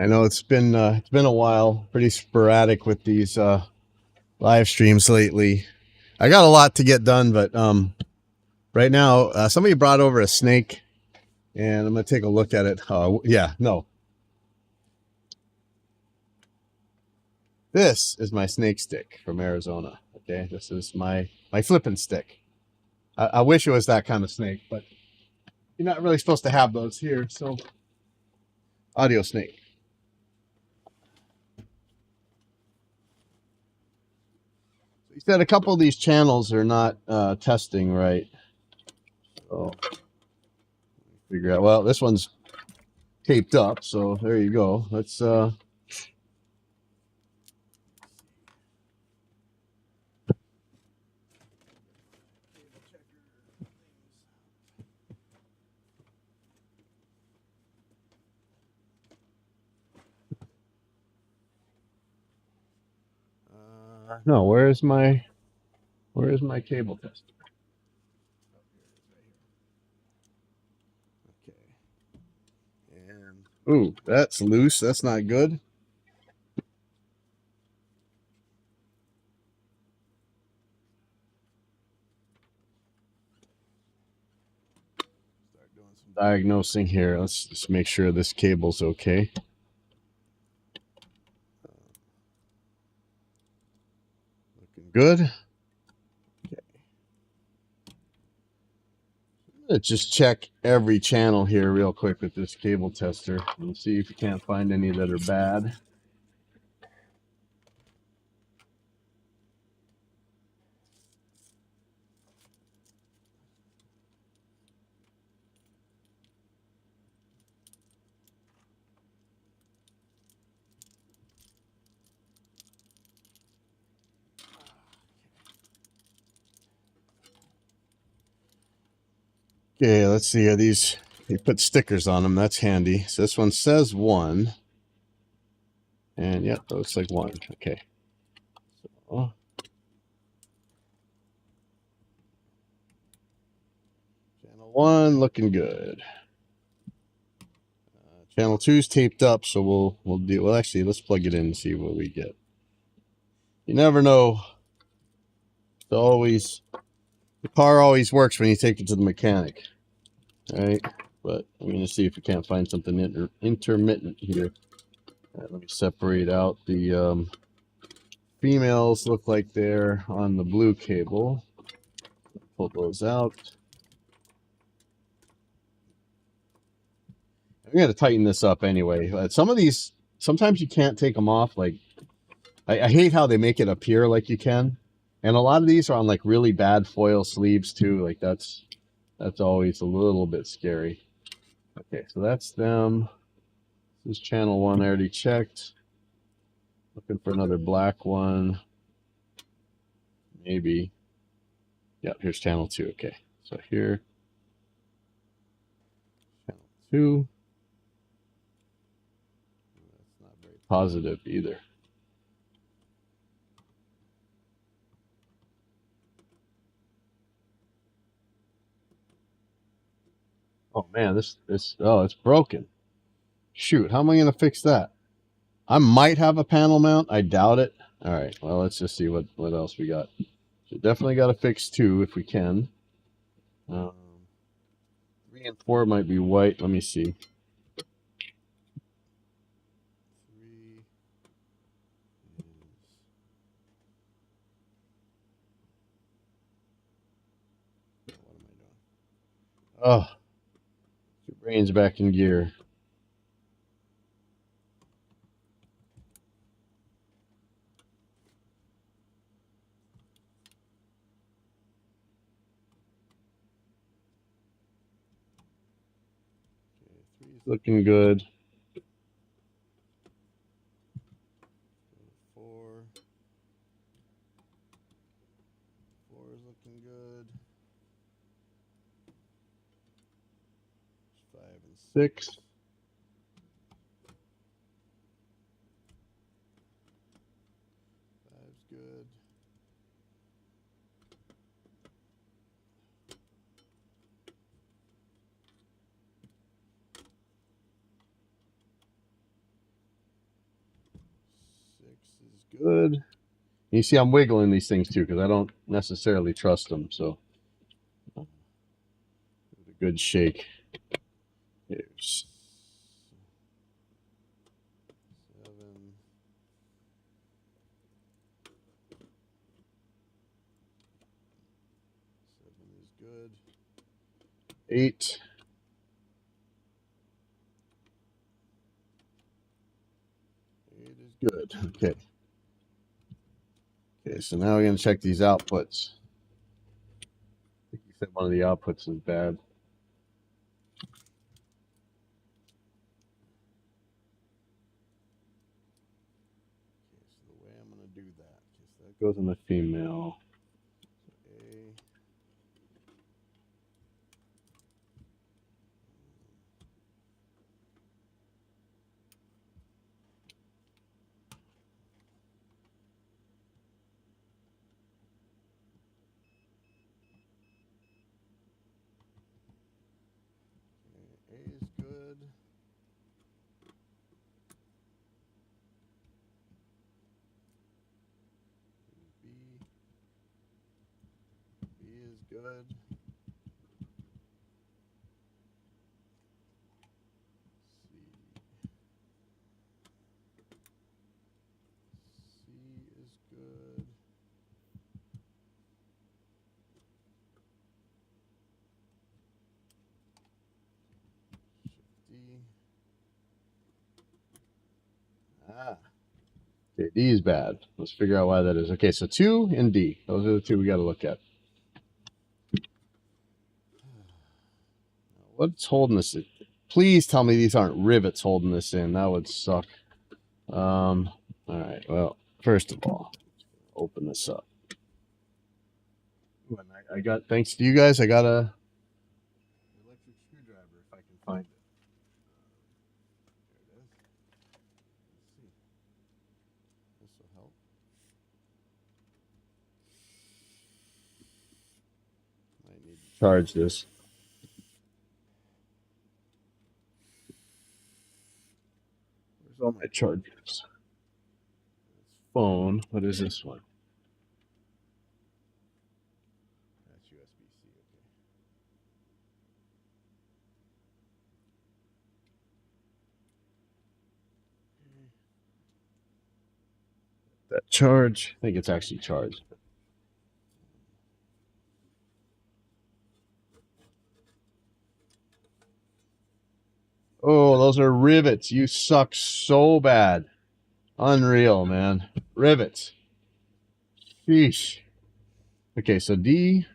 I know it's been a while, pretty sporadic with these live streams lately. I got a lot to get done, but right now somebody brought over a snake, and I'm gonna take a look at it. Yeah, no, this is my snake stick from Arizona. Okay, this is my flipping stick. I wish it was that kind of snake, but you're not really supposed to have those here. So, audio snake. He said a couple of these channels are not testing right. So figure out. Well, this one's taped up, so there you go. Let's no, where's my cable tester? Okay. And ooh, that's loose. That's not good. Start doing some diagnosing here. Let's just make sure this cable's okay. Looking good. Okay. I'm gonna just check every channel here real quick with this cable tester and see if you can't find any that are bad. Okay, let's see. Are these? You put stickers on them. That's handy. So this one says 1, and yep, looks like 1. Okay. So, channel 1 looking good. Channel 2 is taped up, so we'll do. Well, actually, let's plug it in and see what we get. You never know. It's always the car always works when you take it to the mechanic, right? But I'm gonna see if we can't find something intermittent here. Let me separate out the females. Look like they're on the blue cable. Pull those out. I'm gonna tighten this up anyway. Some of these, sometimes you can't take them off. Like I hate how they make it appear like you can, and a lot of these are on like really bad foil sleeves too. Like that's always a little bit scary. Okay, so that's them. This is channel 1. I already checked. Looking for another black one. Maybe. Yeah, here's channel 2. Okay, so here, channel 2. That's not very positive either. Oh man, oh, it's broken. Shoot, how am I gonna fix that? I might have a panel mount. I doubt it. All right, well, let's just see what else we got. So definitely got to fix 2 if we can. 3 and 4 might be white. Let me see. 3 is... What am I doing? Oh, your brain's back in gear. Okay, 3's looking good. 4 is looking good. 5 and 6. Five's good. is good. You see I'm wiggling these things too because I don't necessarily trust them. So a good shake. Here's 7. 7 is good. 8. 8 is good. Okay. Okay, so now we're going to check these outputs. I think you said one of the outputs is bad. Okay, so the way I'm going to do that, so that goes on the female. A is good. B is good. C is good. D. Okay, D is bad. Let's figure out why that is. Okay, so 2 and D. Those are the two we got to look at. What's holding this in? Please tell me these aren't rivets holding this in. That would suck. All right, well, first of all, open this up. And I got, thanks to you guys, I got a electric screwdriver if I can find it. There it is. Let's see. This will help. Might need to charge this. Where's all my chargers? Phone. What is this one? That's USB-C. Okay. That charge. I think it's actually charged. Oh, those are rivets. You suck so bad. Unreal, man. Rivets. Sheesh. Okay, so D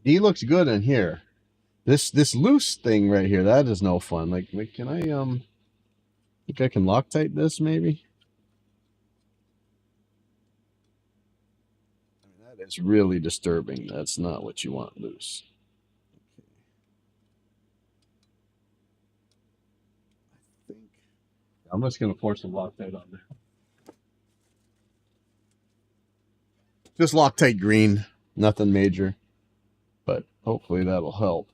looks good in here. This loose thing right here, that is no fun. Like can I think I can Loctite this maybe? I mean, that is really disturbing. That's not what you want loose. Okay. I think I'm just gonna pour some Loctite on there. Just Loctite green, nothing major, but hopefully that'll help.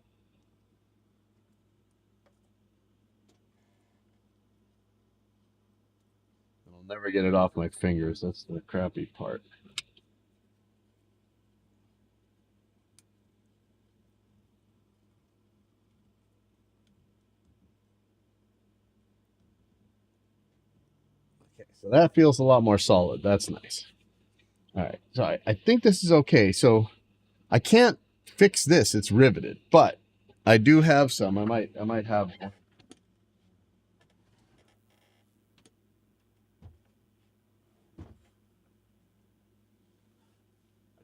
I'll never get it off my fingers. That's the crappy part. Okay, so that feels a lot more solid. That's nice. All right, so I think this is okay. So I can't fix this; it's riveted, but I do have some. I might have. I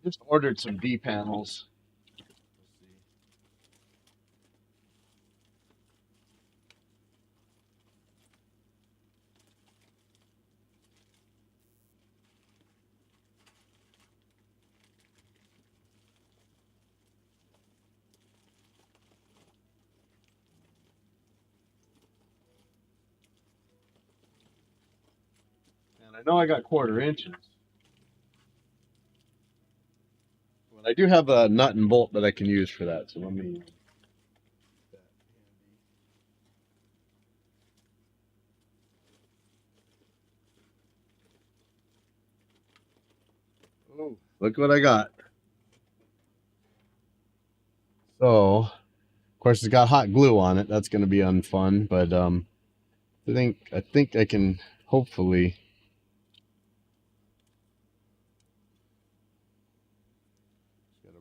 just ordered some D panels. And I know I got 1/4 inches. But I do have a nut and bolt that I can use for that. So let me. Look what I got. So, of course, it's got hot glue on it. That's going to be unfun, but I think I can hopefully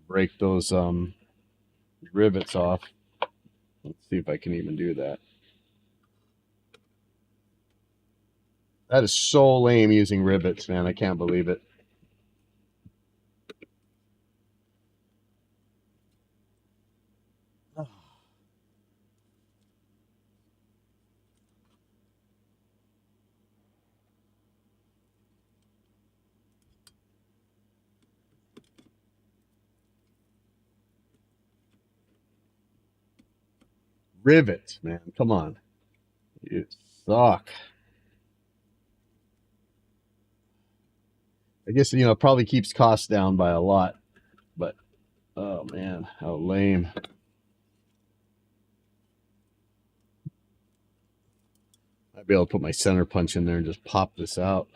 break those rivets off. Let's see if I can even do that. That is so lame using rivets, man. I can't believe it. Rivets, man. Come on. You suck. I guess, you know, it probably keeps costs down by a lot, but oh man, how lame. I'd be able to put my center punch in there and just pop this out.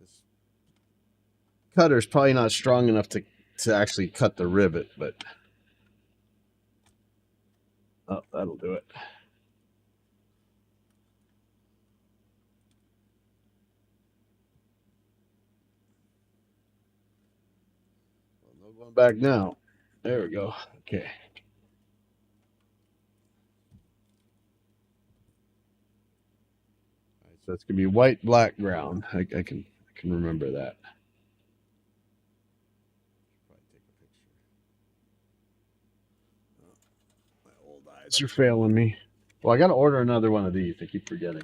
This cutter's probably not strong enough to actually cut the rivet, but oh, that'll do it. No going back now. There we go. Okay. All right, so it's gonna be white, black, ground. I can remember that. My old eyes are failing me. Well, I got to order another one of these. I keep forgetting.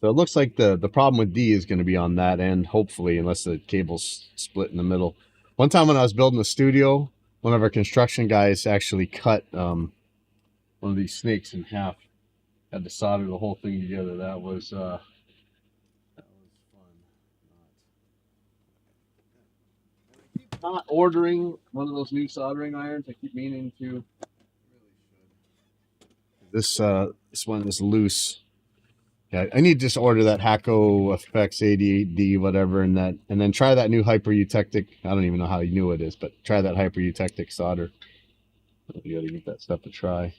So it looks like the problem with D is going to be on that end, hopefully, unless the cable's split in the middle. One time when I was building the studio, one of our construction guys actually cut one of these snakes in half. Had to solder the whole thing together. That was fun. I keep not ordering one of those new soldering irons. I keep meaning to. This one is loose. Yeah, I need to just order that Hakko FX 88D, whatever, and then try that new Hyper Eutectic. I don't even know how new it is, but try that Hyper Eutectic solder. You got to get that stuff to try.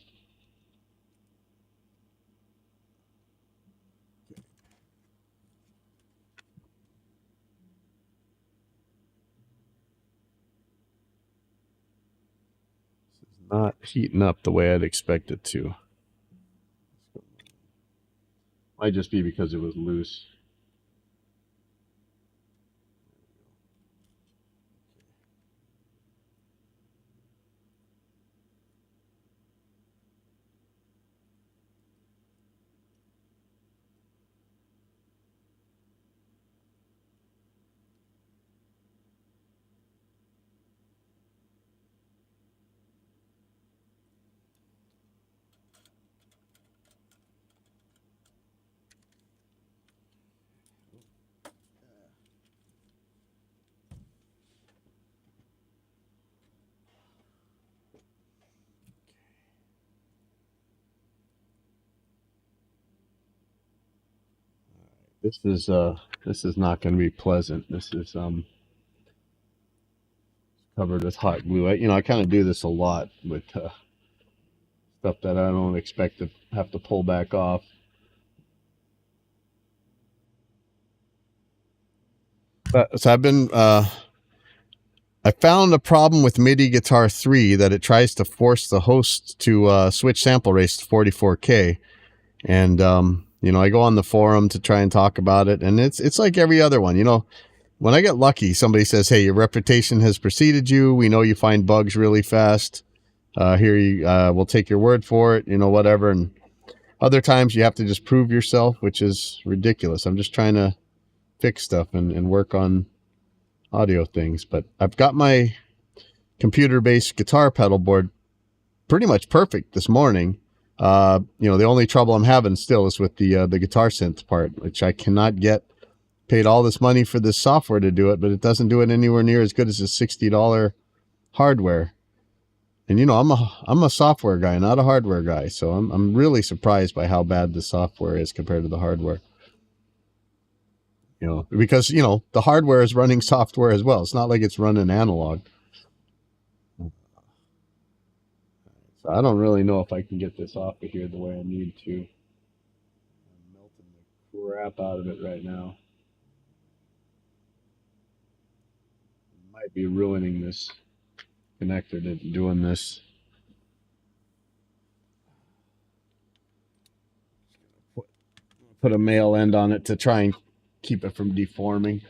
This is not heating up the way I'd expect it to. Might just be because it was loose. This is not going to be pleasant. This is covered with hot glue. I kind of do this a lot with stuff that I don't expect to have to pull back off. So I've been I found a problem with MIDI Guitar 3 that it tries to force the host to switch sample rates to 44K, and I go on the forum to try and talk about it, and it's like every other one. when I get lucky, somebody says, "Hey, your reputation has preceded you. We know you find bugs really fast. Here, we'll take your word for it. You know, whatever." And other times you have to just prove yourself, which is ridiculous. I'm just trying to fix stuff and work on audio things. But I've got my computer-based guitar pedal board pretty much perfect this morning. You know, the only trouble I'm having still is with the guitar synth part, which I cannot get. Paid all this money for this software to do it, but it doesn't do it anywhere near as good as the $60 hardware. And you know, I'm a software guy, not a hardware guy, so I'm really surprised by how bad the software is compared to the hardware. You know, because you know the hardware is running software as well. It's not like it's running analog. So I don't really know if I can get this off of here the way I need to. I'm melting the crap out of it right now. Might be ruining this connector to doing this. Put a male end on it to try and keep it from deforming.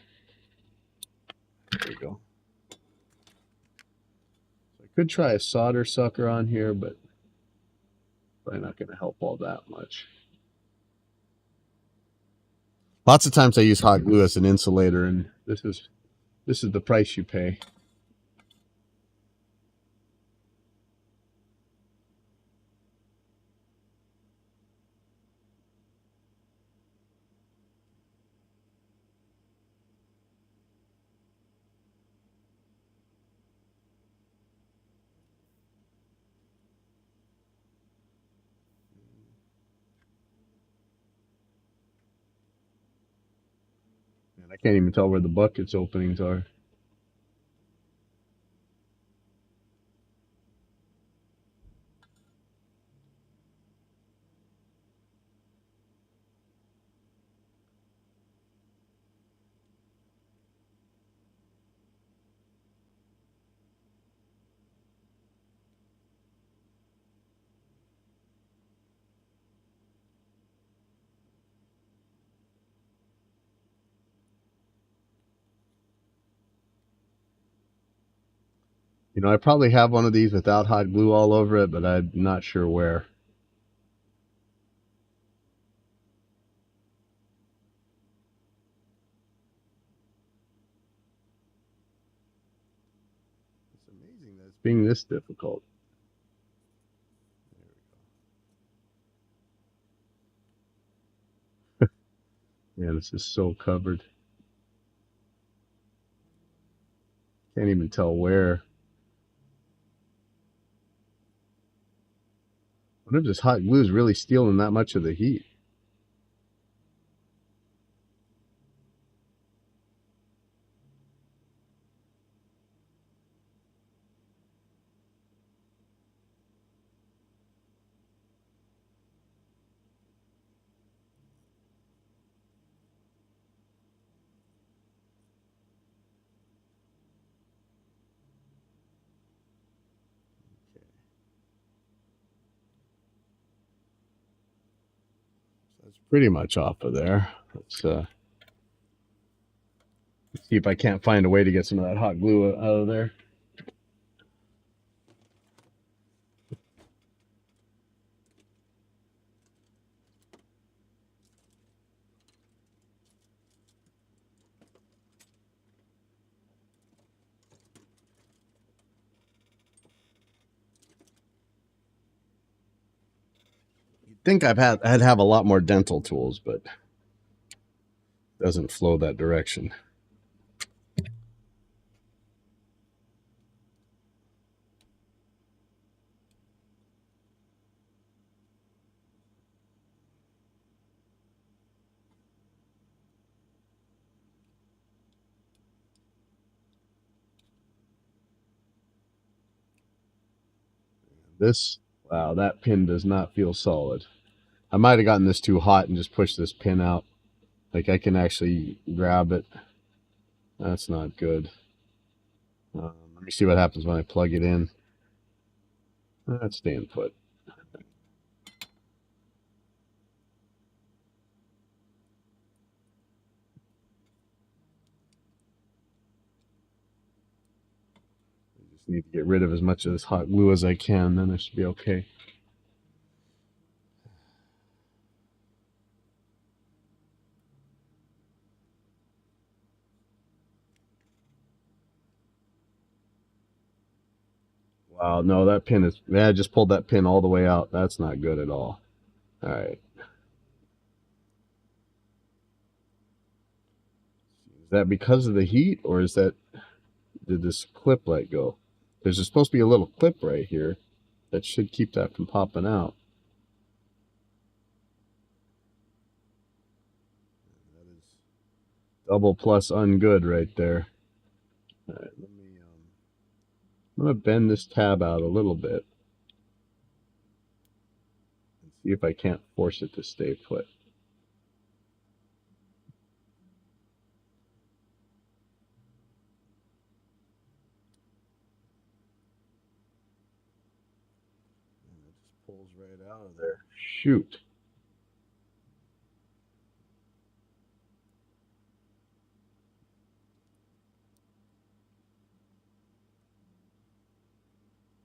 There you go. I could try a solder sucker on here, but probably not going to help all that much. Lots of times I use hot glue as an insulator, and this is the price you pay. And I can't even tell where the bucket's openings are. You know, I probably have one of these without hot glue all over it, but I'm not sure where. It's amazing that it's being this difficult. Yeah, this is so covered. Can't even tell where. I wonder if this hot glue is really stealing that much of the heat. That's pretty much off of there. Let's see if I can't find a way to get some of that hot glue out of there. You'd think I'd have a lot more dental tools, but it doesn't flow that direction. This, wow, that pin does not feel solid. I might have gotten this too hot and just pushed this pin out. Like I can actually grab it. That's not good. Let me see what happens when I plug it in. That's staying put. Just need to get rid of as much of this hot glue as I can, then I should be okay. Wow, no, that pin is, yeah, I just pulled that pin all the way out. That's not good at all. All right. Is that because of the heat, or is that, did this clip let go? There's supposed to be a little clip right here that should keep that from popping out. That is double plus ungood right there. All right, I'm going to bend this tab out a little bit and see if I can't force it to stay put. And it just pulls right out of there. Shoot.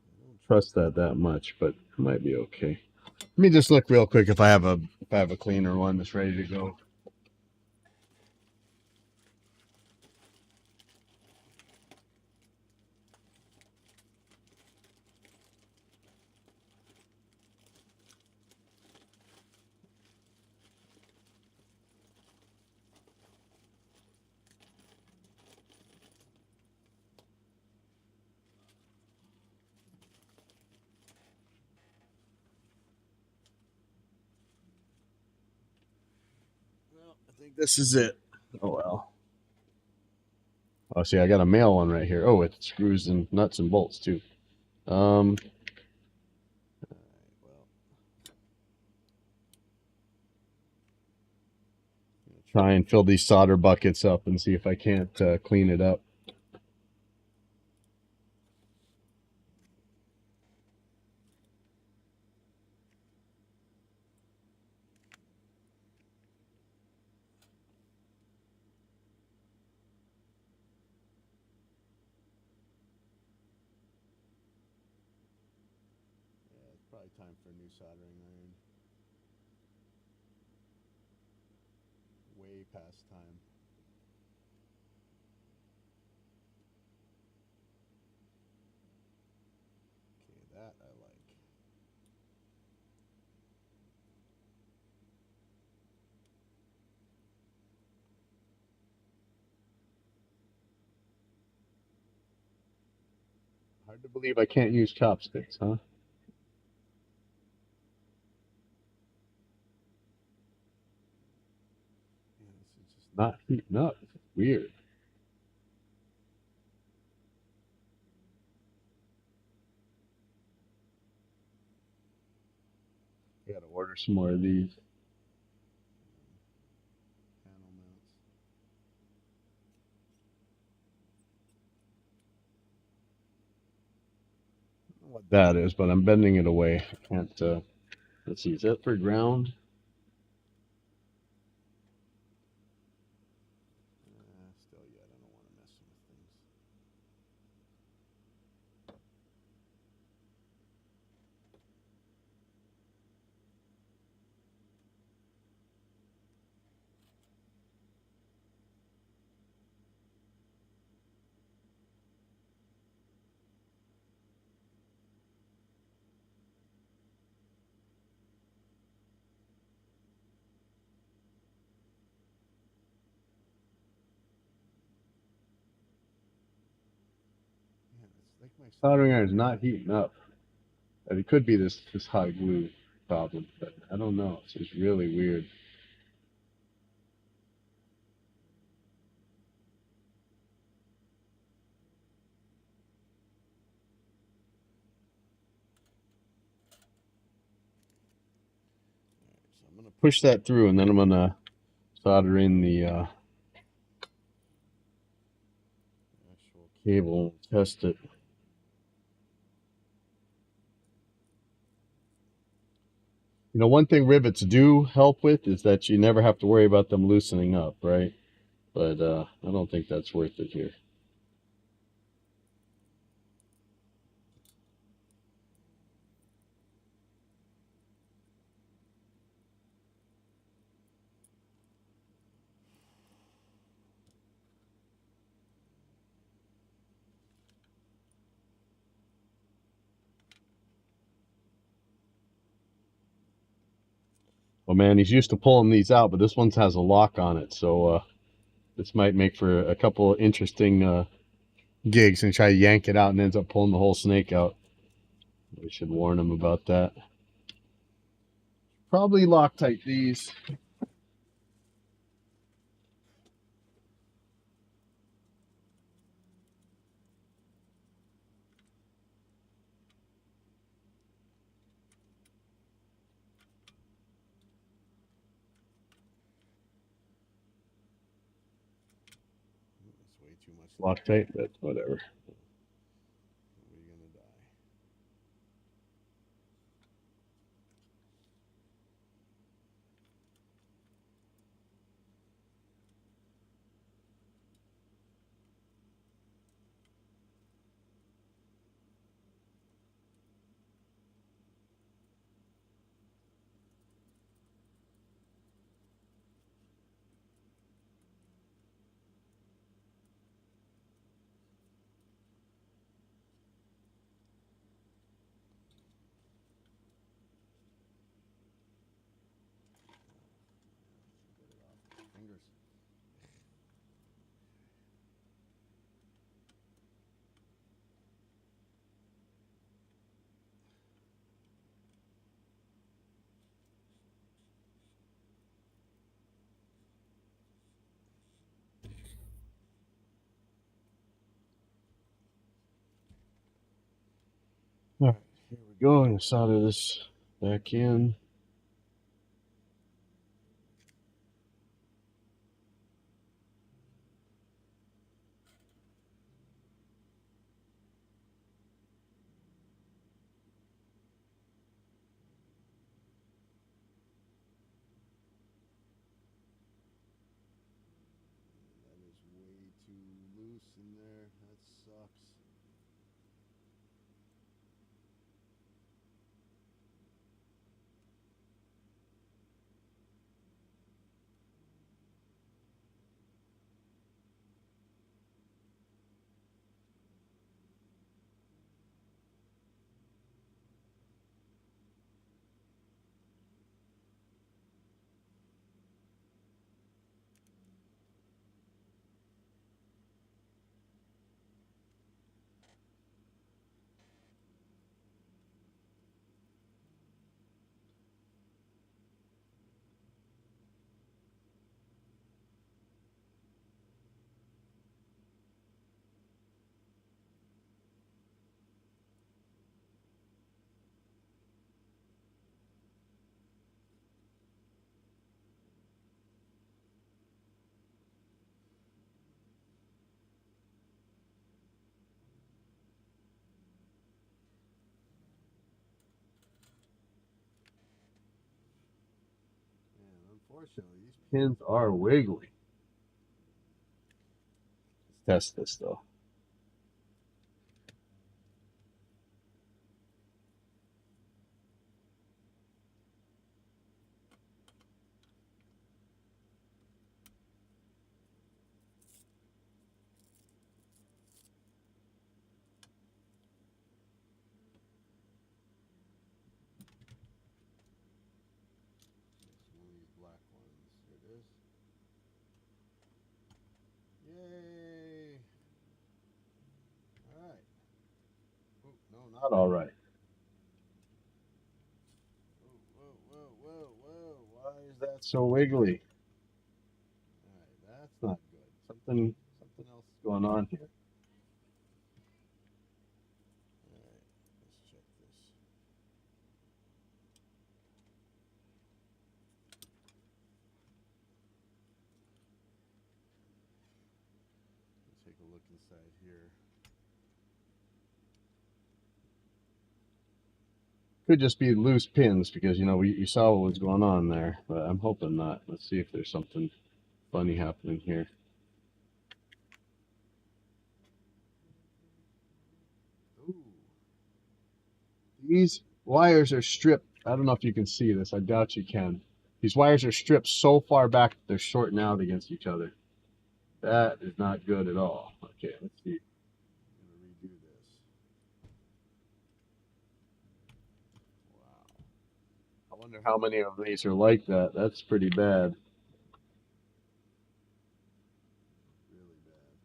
I don't trust that much, but it might be okay. Let me just look real quick if I have a cleaner one that's ready to go. Well, I think this is it. Oh well. Oh, see, I got a male one right here. Oh, it screws and nuts and bolts too. Well, try and fill these solder buckets up and see if I can't clean it up. Yeah, it's probably time for a new soldering iron. Way past time. Okay, that I like. Hard to believe I can't use chopsticks, huh? Yeah, this is just not heating up. It's weird. I gotta order some more of these panel mounts. I don't know what that is, but I'm bending it away. I can't. Let's see. Is that for ground? Still yet. I don't want to mess with things. Man, it's like my soldering iron is not heating up. And it could be this hot glue problem, but I don't know. It's just really weird. So I'm gonna push that through, and then I'm gonna solder in the actual cable and test it. You know, one thing rivets do help with is that you never have to worry about them loosening up, right? But I don't think that's worth it here. Oh man, he's used to pulling these out, but this one has a lock on it, so this might make for a couple of interesting gigs, and try to yank it out and ends up pulling the whole snake out. We should warn him about that. Probably Loctite these. That's way too much Loctite, but whatever. We're gonna die. Fingers. All right, here we go. I'm gonna solder this back in. That is way too loose in there. That sucks. Man, unfortunately, these pins are wiggly. Let's test this though. One of these black ones. Here it is. Yay! All right. Oh, no, not all right. Whoa. Why is that so wiggly? All right, that's not good. Something else is going on here. All right, let's check this. Let's take a look inside here. Could just be loose pins because, you know, you saw what was going on there, but I'm hoping not. Let's see if there's something funny happening here. Ooh. These wires are stripped. I don't know if you can see this. I doubt you can. These wires are stripped so far back that they're shorting out against each other. That is not good at all. Okay, let's see. I'm going to redo this. Wow. Wonder how many of these are like that. That's pretty bad. Really bad.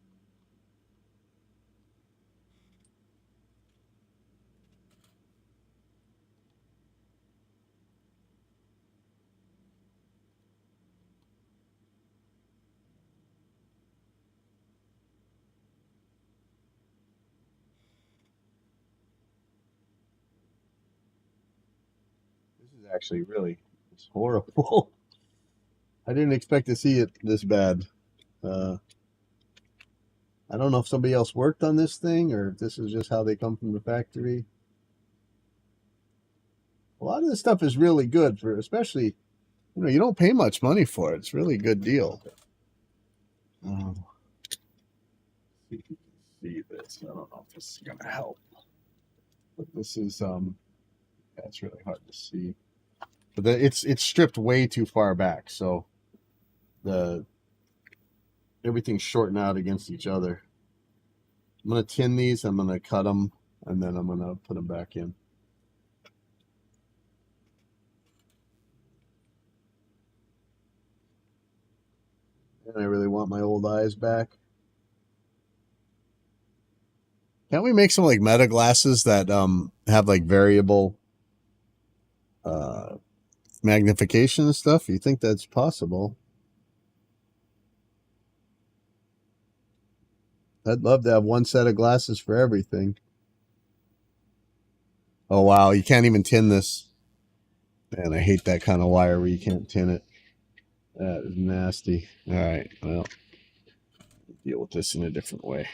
This is actually really, it's horrible. I didn't expect to see it this bad. Uh, I don't know if somebody else worked on this thing or if this is just how they come from the factory. A lot of this stuff is really good for, especially, you don't pay much money for it. It's really a good deal. See if you can see this. I don't know if this is gonna help, but this is yeah, it's really hard to see. But it's stripped way too far back, so the everything's shorting out against each other. I'm gonna tin these. I'm gonna cut them, and then I'm gonna put them back in. And I really want my old eyes back. Can't we make some like meta glasses that have like variable uh magnification and stuff? You think that's possible? I'd love to have one set of glasses for everything. Oh wow, you can't even tin this. Man, I hate that kind of wire where you can't tin it. That is nasty. All right, well, deal with this in a different way.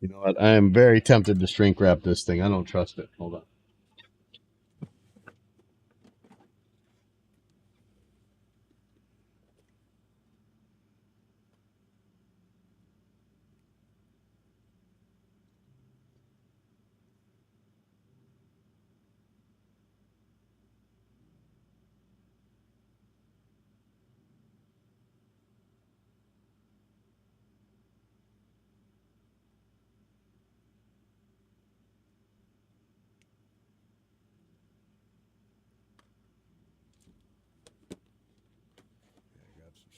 You know what? I am very tempted to shrink wrap this thing. I don't trust it. Hold on.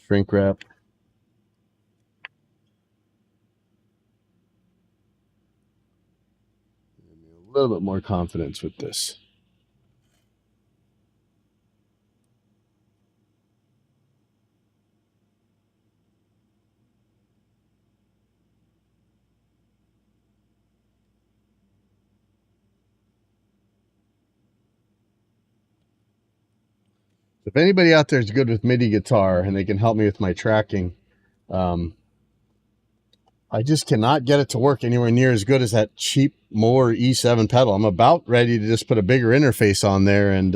Shrink wrap. A little bit more confidence with this. If anybody out there is good with MIDI guitar and they can help me with my tracking, I just cannot get it to work anywhere near as good as that cheap Moore E7 pedal. I'm about ready to just put a bigger interface on there and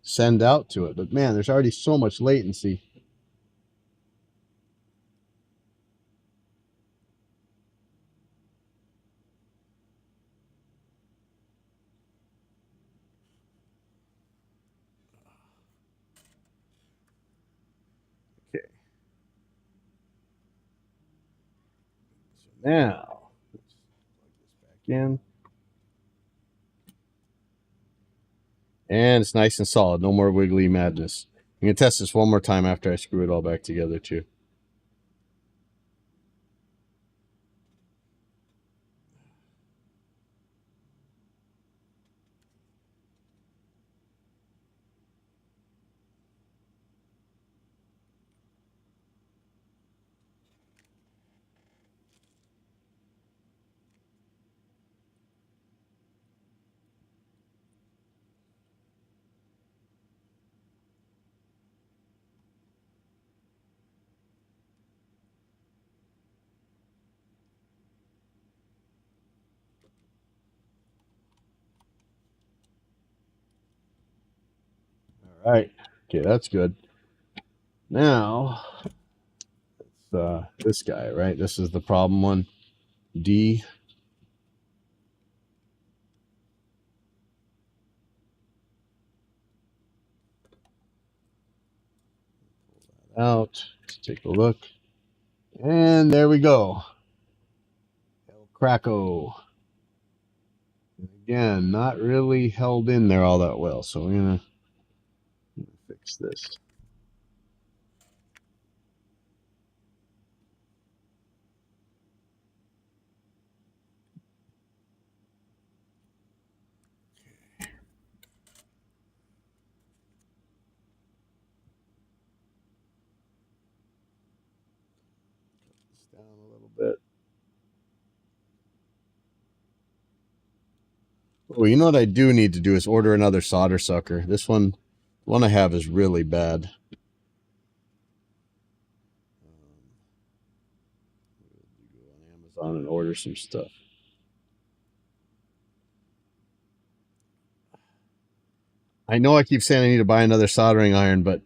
send out to it. But man, there's already so much latency. Okay. So now let's plug this back in. And it's nice and solid. No more wiggly madness. I'm going to test this one more time after I screw it all back together too. All right. Okay, that's good. Now, it's this guy, right? This is the problem one. D. Out. Let's take a look. And there we go. El Krakow. Again, not really held in there all that well. So we're going to fix this. Down a little bit. Oh, you know what I do need to do is order another solder sucker. This one, the one I have is really bad. Go on Amazon and order some stuff. I know I keep saying I need to buy another soldering iron, but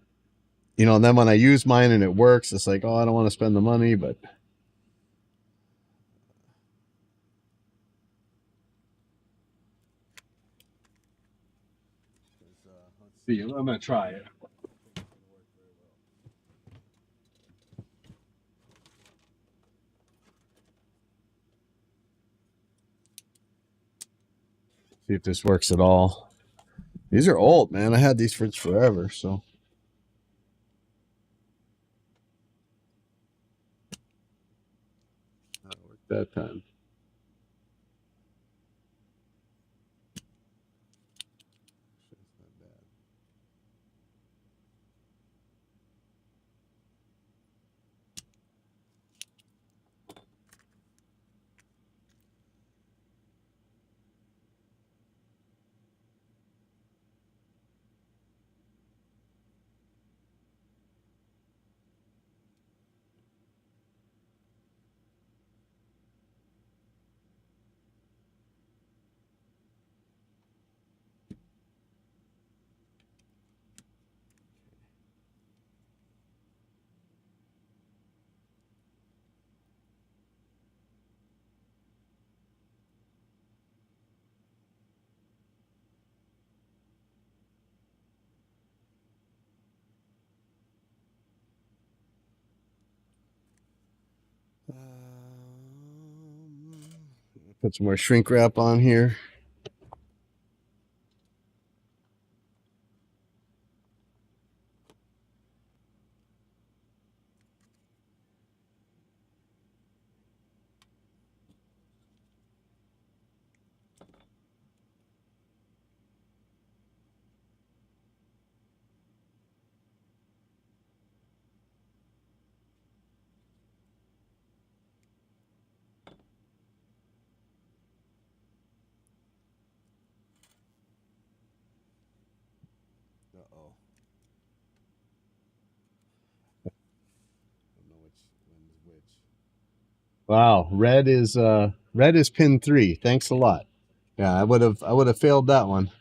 you know, and then when I use mine and it works, it's like, oh, I don't want to spend the money, but let's see. I'm gonna try it. See if this works at all. These are old, man. I had these for forever, so. That worked that time. Put some more shrink wrap on here. Uh-oh. I don't know which one's which. Wow, red is pin 3. Thanks a lot. Yeah, I would have failed that one.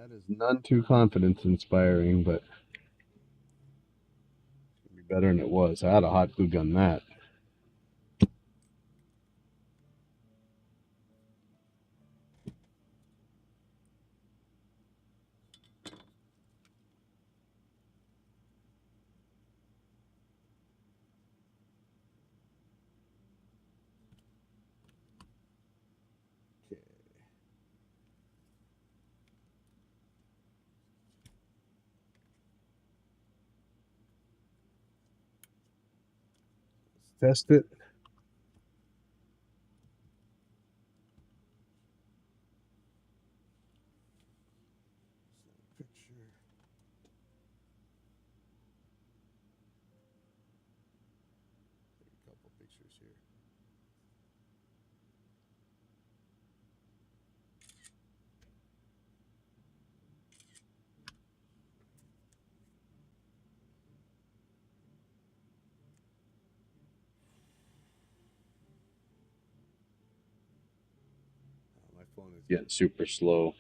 That is none too confidence inspiring, but it'd be better than it was. I had a hot glue gun that. Let's test it. Picture. Take a couple pictures here. My phone is getting super slow.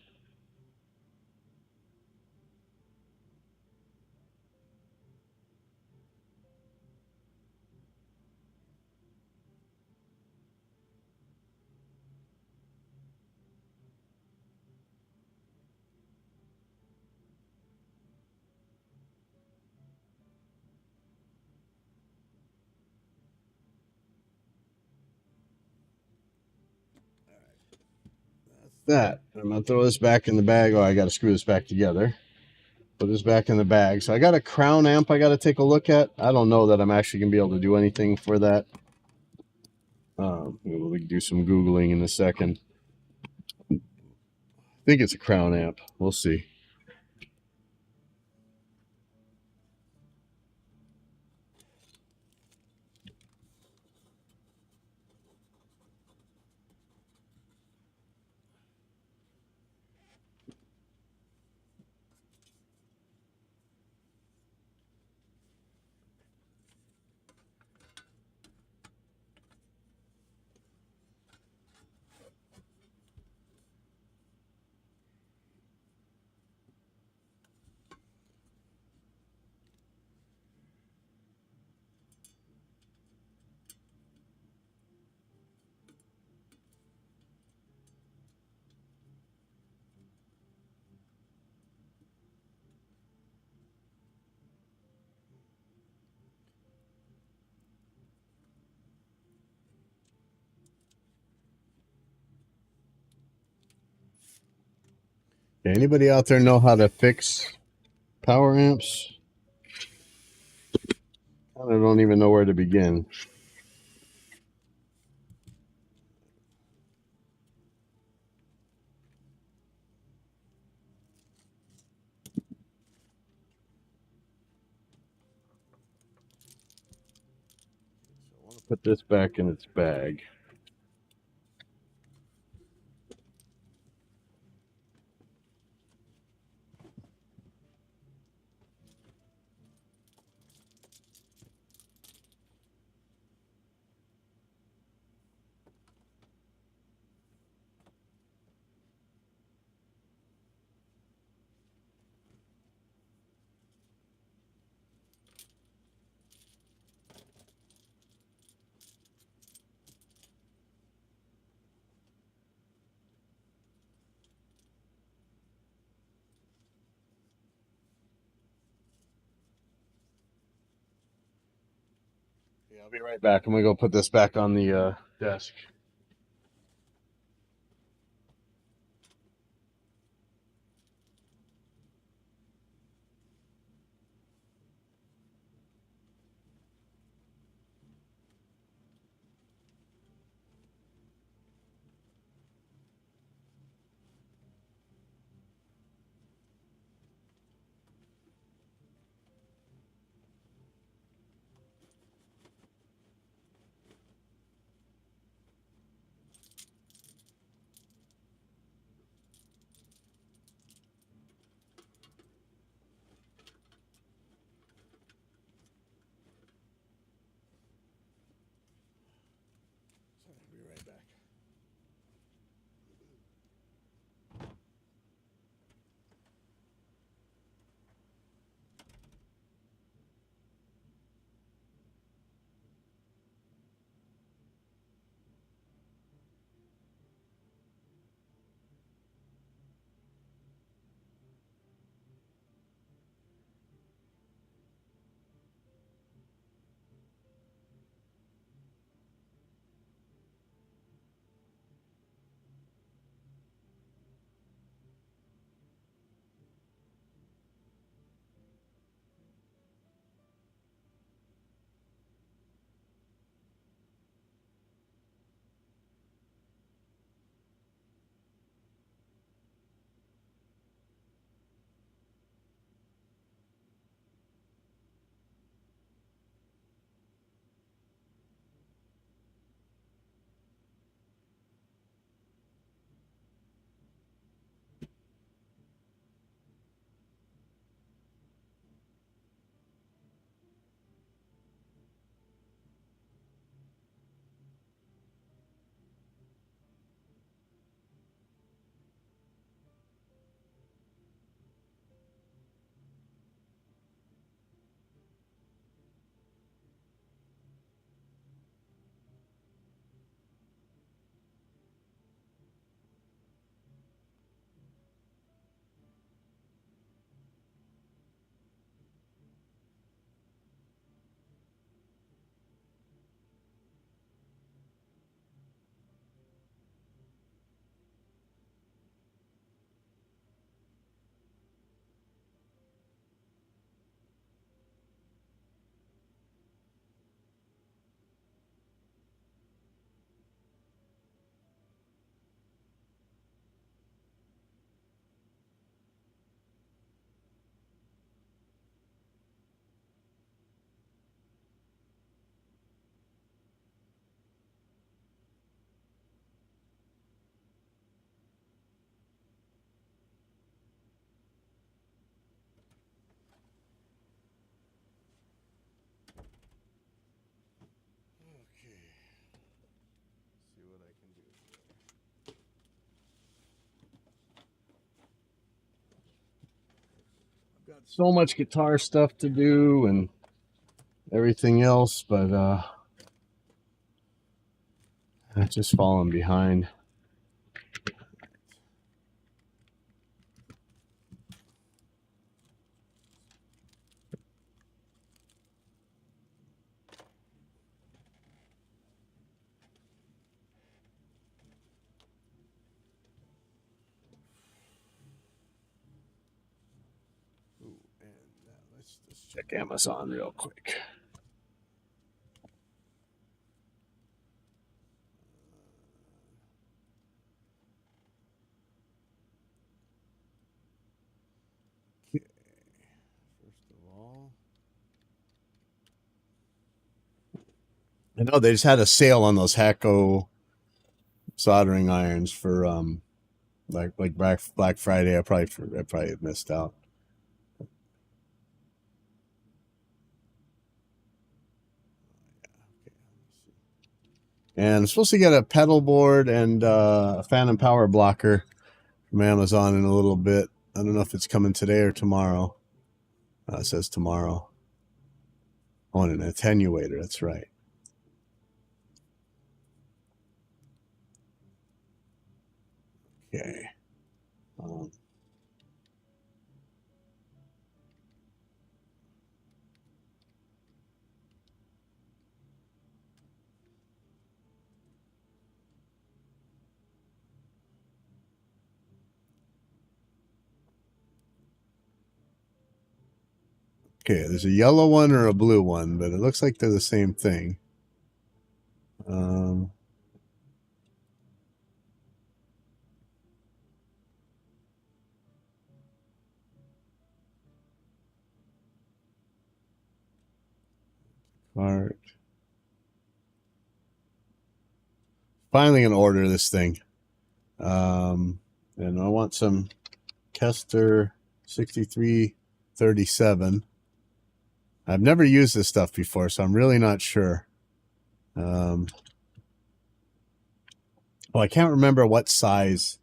That. I'm gonna throw this back in the bag. Oh, I got to screw this back together. Put this back in the bag. So I got a crown amp I got to take a look at. I don't know that I'm actually gonna be able to do anything for that. We can do some googling in a second. I think it's a crown amp. We'll see. Anybody out there know how to fix power amps? I don't even know where to begin. So I want to put this back in its bag. Yeah, I'll be right back. I'm gonna go put this back on the desk. got so much guitar stuff to do and everything else, but I've just fallen behind. Let's just check Amazon real quick. Okay. First of all, I know they just had a sale on those Hakko soldering irons for like Black Friday. I probably missed out. And I'm supposed to get a pedal board and a Phantom Power blocker from Amazon in a little bit. I don't know if it's coming today or tomorrow. It says tomorrow. Oh, and an attenuator. That's right. Okay. Okay, there's a yellow one or a blue one, but it looks like they're the same thing. Cart. Finally gonna order this thing. And I want some Kester 6337. I've never used this stuff before, so I'm really not sure. Well, I can't remember what size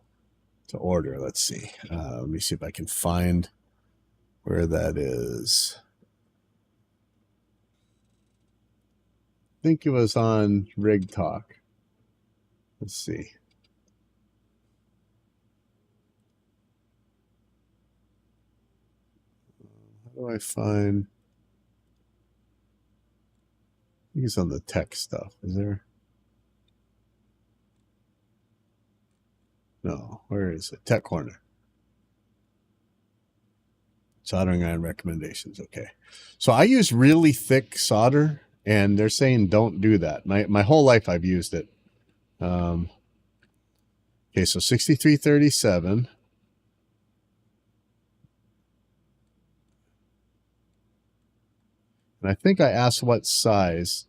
to order. Let's see. Let me see if I can find where that is. I think it was on Rig Talk. Let's see. How do I find? I think it's on the tech stuff. Is there? No. Where is it? Tech Corner. Soldering iron recommendations. Okay. So I use really thick solder, and they're saying don't do that. My whole life I've used it. Okay, so 6337. And I think I asked what size.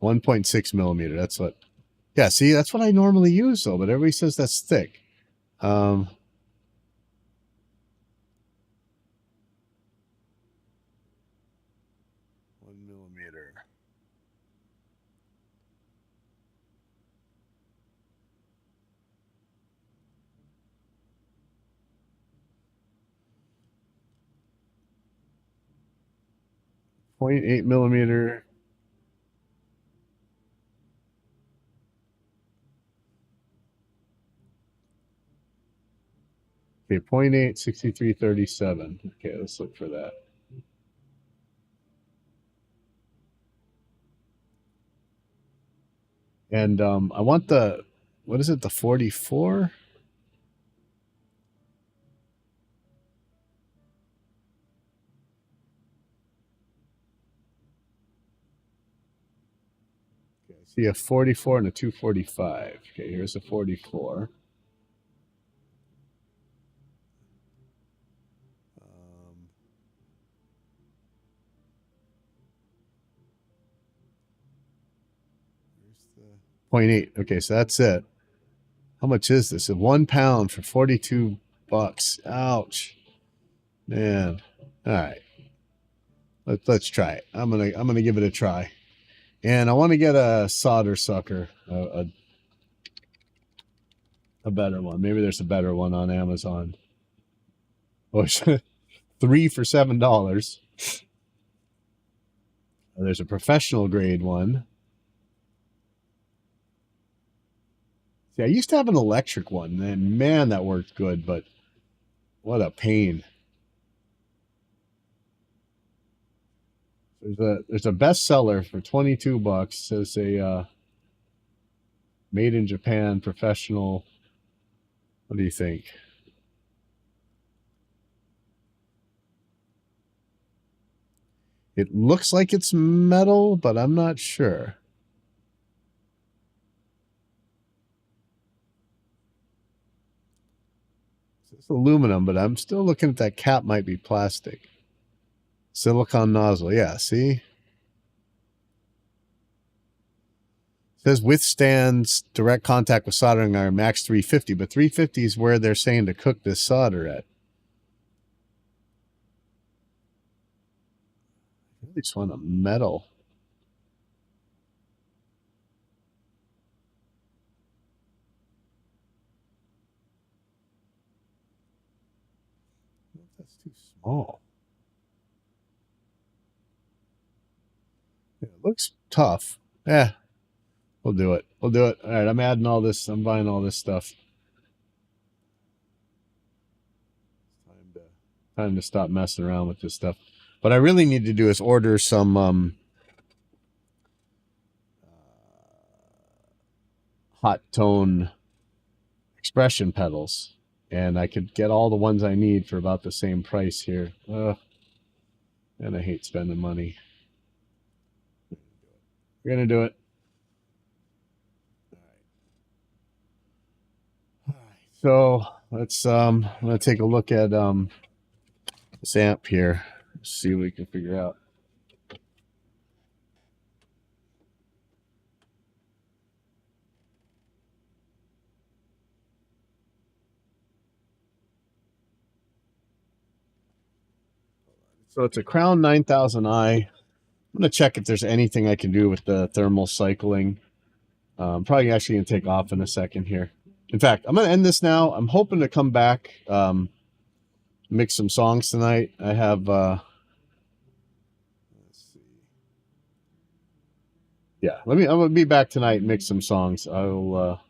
1.6 millimeter. That's what. Yeah, see, that's what I normally use, though. But everybody says that's thick. 1 millimeter. .8 millimeter. Okay, 0.8, 6337. Okay, let's look for that. And I want the, what is it, the 44? Okay, I see a 44 and a 245. Okay, here's a 44. Here's the 0.8. Okay, so that's it. How much is this? 1 pound for 42 bucks. Ouch. Man. All right. Let's try it. I'm gonna give it a try. And I want to get a solder sucker, a better one. Maybe there's a better one on Amazon. Oh, 3 for $7. There's a professional grade one. See, I used to have an electric one, and man, that worked good, but what a pain. There's a bestseller for $22. Says a made in Japan professional. What do you think? It looks like it's metal, but I'm not sure. It's aluminum, but I'm still looking at that cap might be plastic. Silicone nozzle. Yeah, see? It says withstands direct contact with soldering iron, max 350, but 350 is where they're saying to cook this solder at. I really just want a metal. That's too small. It looks tough. Yeah, we'll do it. We'll do it. All right, I'm adding all this. I'm buying all this stuff. Time to stop messing around with this stuff. What I really need to do is order some hot tone expression pedals, and I could get all the ones I need for about the same price here. And I hate spending money. We're gonna do it. All right. So let's I'm gonna take a look at this amp here. See what we can figure out. So it's a Crown 9000i. I'm going to check if there's anything I can do with the thermal cycling. Probably actually going to take off in a second here. In fact, I'm going to end this now. I'm hoping to come back, mix some songs tonight. I have, let's see. Yeah, I'm going to be back tonight and mix some songs. I'll